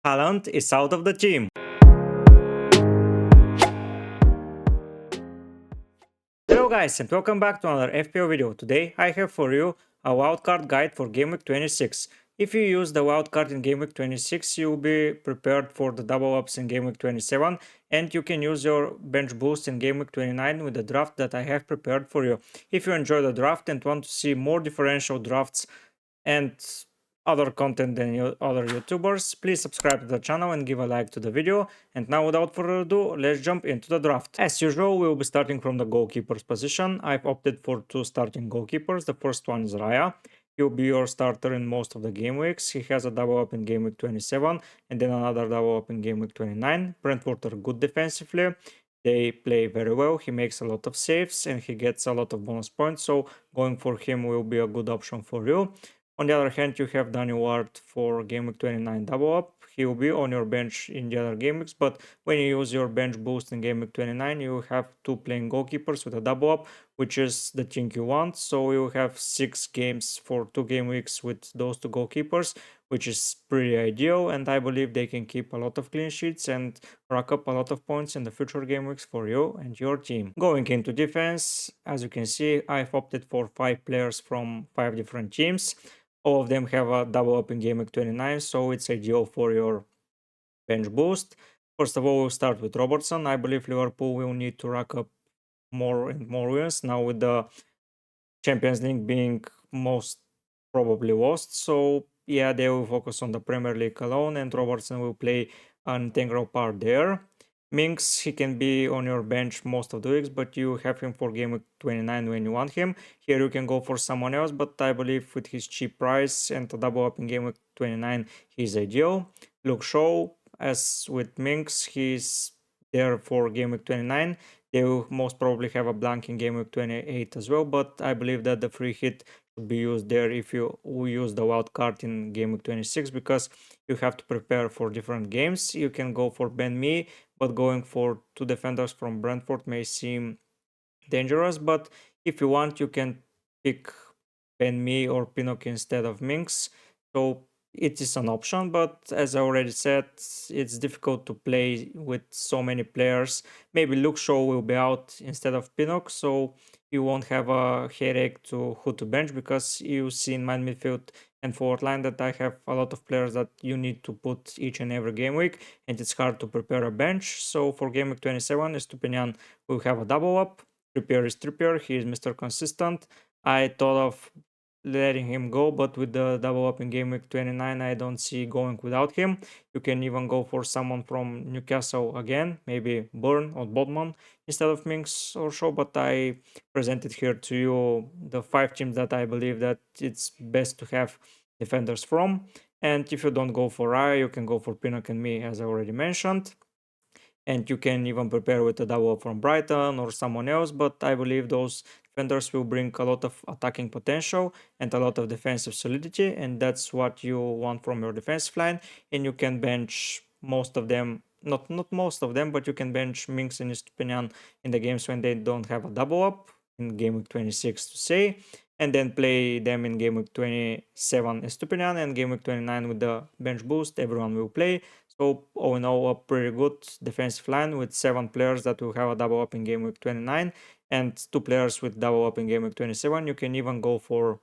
Haaland is out of the team. Hello guys and welcome back to another FPL video. Today I have for you a wildcard guide for Game Week 26. If you use the wildcard in Game Week 26, you'll be prepared for the double ups in Game Week 27 and you can use your bench boost in Game Week 29 with the draft that I have prepared for you. If you enjoy the draft and want to see more differential drafts and other content than other YouTubers, please subscribe to the channel and give a like to the video. And now without further ado, let's jump into the draft. As usual, we will be starting from the goalkeeper's position. I've opted for two starting goalkeepers. The first one is Raya. He'll be your starter in most of the game weeks. He has a double up in game week 27 and then another double up in game week 29. Brentford are good defensively. They play very well. He makes a lot of saves and he gets a lot of bonus points. So going for him will be a good option for you. On the other hand, you have Danny Ward for Game Week 29 double up. He will be on your bench in the other game weeks, but when you use your bench boost in Game Week 29, you have two playing goalkeepers with a double up, which is the thing you want. So you have 6 games for 2 game weeks with those two goalkeepers, which is pretty ideal. And I believe they can keep a lot of clean sheets and rack up a lot of points in the future game weeks for you and your team. Going into defense, as you can see, I've opted for 5 players from 5 different teams. All of them have a double up in Game Week 29, so it's ideal for your bench boost. First of all, we'll start with Robertson. I believe Liverpool will need to rack up more and more wins now with the Champions League being most probably lost. So yeah, they will focus on the Premier League alone and Robertson will play an integral part there. Minks, he can be on your bench most of the weeks, but you have him for Game Week 29 when you want him. Here you can go for someone else, but I believe with his cheap price and a double up in Game Week 29, he's ideal. Luke Shaw, as with Minks, he's there for Game Week 29. They will most probably have a blank in Game Week 28 as well, but I believe that the free hit should be used there if you use the wild card in Game Week 26 because you have to prepare for different games. You can go for Ben Mee, but going for 2 defenders from Brentford may seem dangerous. But if you want, you can pick Ben Mee or Pinnock instead of Minks. So it is an option, but as I already said, it's difficult to play with so many players. Maybe Luke Shaw will be out instead of Pinnock, so you won't have a headache to who to bench because you see in my midfield and forward line that I have a lot of players that you need to put each and every game week, and it's hard to prepare a bench. So for game week 27, Estupinian will have a double up. Trippier is Trippier, he is Mr. Consistent. I thought of letting him go, but with the double up in game week 29, I don't see going without him. You can even go for someone from Newcastle again, maybe Burn or Bodman instead of Minks or Shaw, but I presented here to you the 5 teams that I believe that it's best to have defenders from. And if you don't go for Raya, you can go for Pinnock and Mee, as I already mentioned. And you can even prepare with a double from Brighton or someone else, but I believe those defenders will bring a lot of attacking potential and a lot of defensive solidity, and that's what you want from your defensive line. And you can bench most of them, not most of them, but you can bench Minks and Estupinian in the games when they don't have a double up, in game week 26 to say, and then play them in game week 27 Estupinian and game week 29 with the bench boost. Everyone will play. So all in all, a pretty good defensive line with 7 players that will have a double up in game week 29 and 2 players with double up in game week 27. You can even go for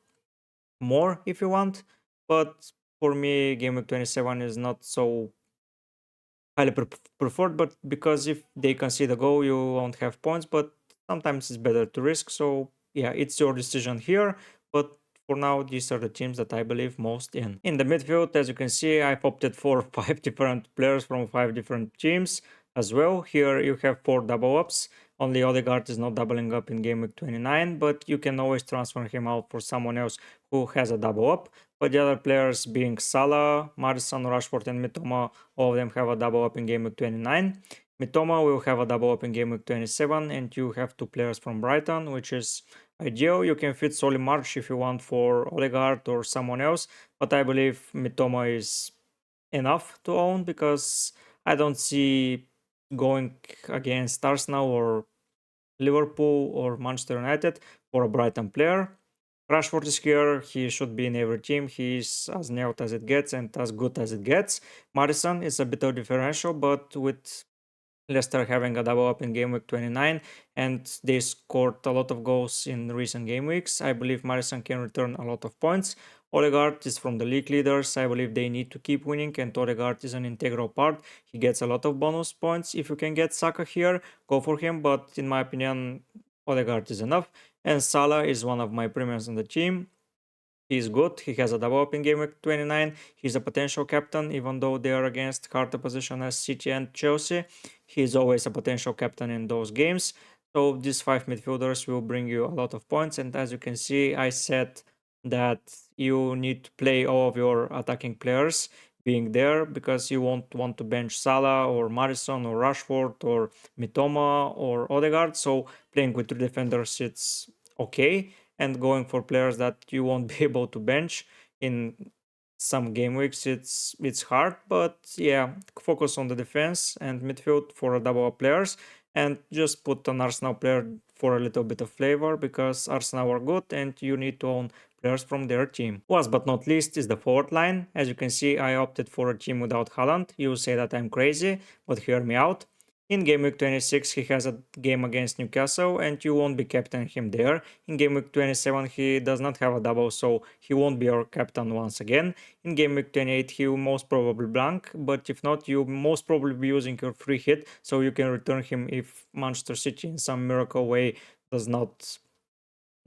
more if you want, but for me, game week 27 is not so highly preferred. But because if they concede a goal, you won't have points. But sometimes it's better to risk. So yeah, it's your decision here. But for now, these are the teams that I believe most in. In the midfield, as you can see, I've opted for 5 different players from 5 different teams as well. Here you have 4 double ups. Only Odegaard is not doubling up in game week 29, but you can always transfer him out for someone else who has a double up. But the other players being Salah, Maddison, Rashford and Mitoma, all of them have a double up in game week 29. Mitoma will have a double up in game week 27, and you have 2 players from Brighton, which is ideal. You can fit Solly March if you want for Odegaard or someone else, but I believe Mitoma is enough to own because I don't see going against Arsenal or Liverpool or Manchester United for a Brighton player. Rashford is here. He should be in every team. He's as nailed as it gets and as good as it gets. Maddison is a bit of differential, but with Leicester having a double up in game week 29 and they scored a lot of goals in recent game weeks, I believe Maddison can return a lot of points. Odegaard is from the league leaders. I believe they need to keep winning, and Odegaard is an integral part. He gets a lot of bonus points. If you can get Saka here, go for him, but in my opinion, Odegaard is enough. And Salah is one of my premiums in the team. He's good. He has a double up in game week 29. He's a potential captain, even though they are against hard opposition as City and Chelsea. He's always a potential captain in those games. So these 5 midfielders will bring you a lot of points. And as you can see, I said that you need to play all of your attacking players being there because you won't want to bench Salah or Maddison or Rashford or Mitoma or Odegaard. So playing with 3 defenders, it's okay, and going for players that you won't be able to bench in some game weeks, it's hard. But yeah, focus on the defense and midfield for a double up players, and just put an Arsenal player for a little bit of flavor because Arsenal are good and you need to own players from their team. Last but not least is the forward line. As you can see, I opted for a team without Haaland. You say that I'm crazy, but hear me out. In game week 26, he has a game against Newcastle and you won't be captaining him there. In game week 27, he does not have a double, so he won't be your captain once again. In game week 28, he will most probably blank, but if not, you most probably be using your free hit, so you can return him if Manchester City in some miracle way does not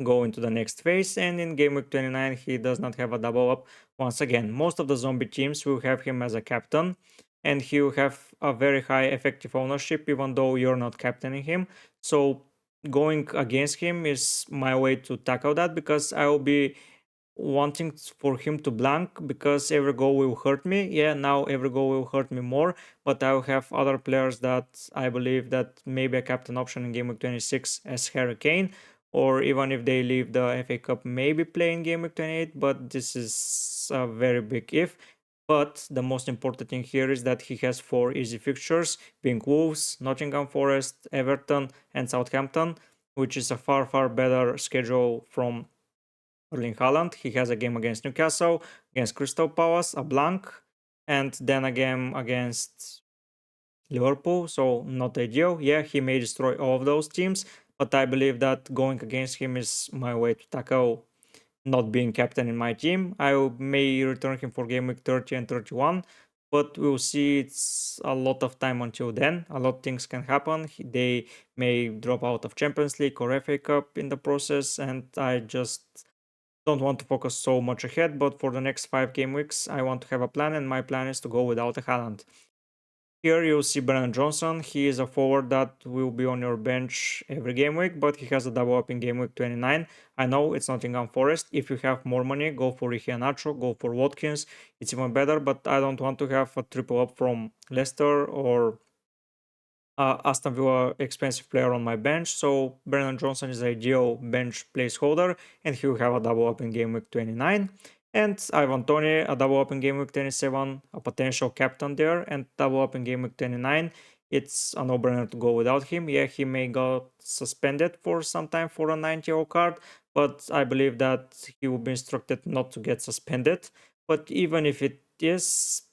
go into the next phase. And in game week 29, he does not have a double up once again. Most of the zombie teams will have him as a captain, and he will have a very high effective ownership even though you're not captaining him. So going against him is my way to tackle that, because I will be wanting for him to blank because every goal will hurt me. Yeah, now every goal will hurt me more, but I will have other players that I believe that maybe a captain option in game week 26 as Harry Kane, or even if they leave the FA Cup, maybe play in game week 28, but this is a very big if. But the most important thing here is that he has 4 easy fixtures, being Wolves, Nottingham Forest, Everton, and Southampton, which is a far better schedule from Erling Haaland. He has a game against Newcastle, against Crystal Palace, a blank, and then a game against Liverpool, so not ideal. Yeah, he may destroy all of those teams, but I believe that going against him is my way to tackle not being captain in my team. I may return him for game week 30 and 31, but we'll see. It's a lot of time until then. A lot of things can happen. They may drop out of Champions League or FA Cup in the process, and I just don't want to focus so much ahead. But for the next 5 game weeks, I want to have a plan, and my plan is to go without a Haaland. Here you'll see Brennan Johnson. He is a forward that will be on your bench every game week, but he has a double up in game week 29. I know it's Nottingham Forest. If you have more money, go for Iheanacho, go for Watkins. It's even better, but I don't want to have a triple up from Leicester or Aston Villa expensive player on my bench. So Brennan Johnson is ideal bench placeholder, and he will have a double up in game week 29. And Ivan Toney, a double up in game week 27, a potential captain there, and double up in game week 29. It's a no-brainer to go without him. Yeah, he may go suspended for some time for a 90 card, but I believe that he will be instructed not to get suspended. But even if it is,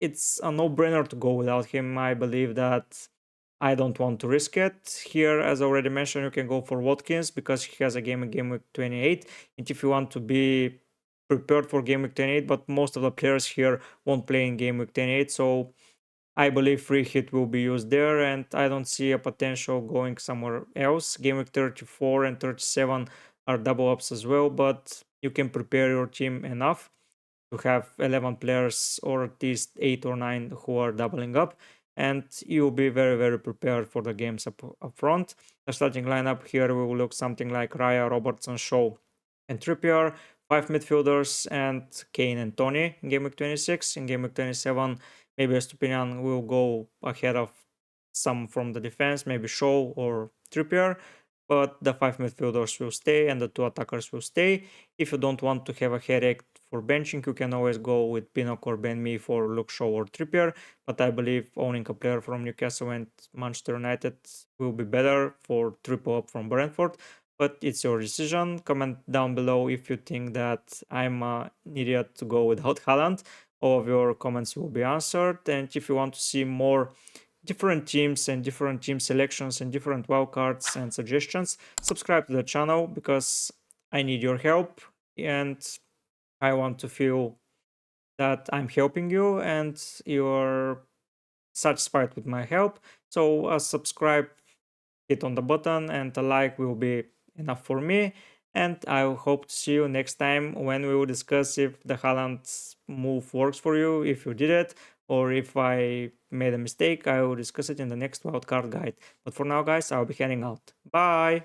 it's a no-brainer to go without him. I believe that I don't want to risk it. Here, as already mentioned, you can go for Watkins because he has a game in game week 28. And if you want to be prepared for game week 28, but most of the players here won't play in game week 28, so I believe free hit will be used there, and I don't see a potential going somewhere else. Game week 34 and 37 are double ups as well, but you can prepare your team enough to have 11 players or at least 8 or 9 who are doubling up, and you'll be very prepared for the games up front. The starting lineup here will look something like Raya, Robertson, Shaw, and Trippier. 5 midfielders and Kane and Tony in game week 26. In game week 27, maybe Estupinian will go ahead of some from the defense, maybe Shaw or Trippier, but the 5 midfielders will stay and the 2 attackers will stay. If you don't want to have a headache for benching, you can always go with Pinnock or Ben Mee for Luke Shaw or Trippier, but I believe owning a player from Newcastle and Manchester United will be better for triple up from Brentford. but it's your decision. Comment down below if you think that I'm an idiot to go without Haaland. All of your comments will be answered. And if you want to see more different teams and different team selections and different wildcards and suggestions, subscribe to the channel because I need your help and I want to feel that I'm helping you and you're satisfied with my help. So subscribe, hit on the button, and a like will be enough for me. And I hope to see you next time when we will discuss if the Haaland move works for you, if you did it, or if I made a mistake. I will discuss it in the next wildcard guide. But for now, guys, I'll be heading out. Bye!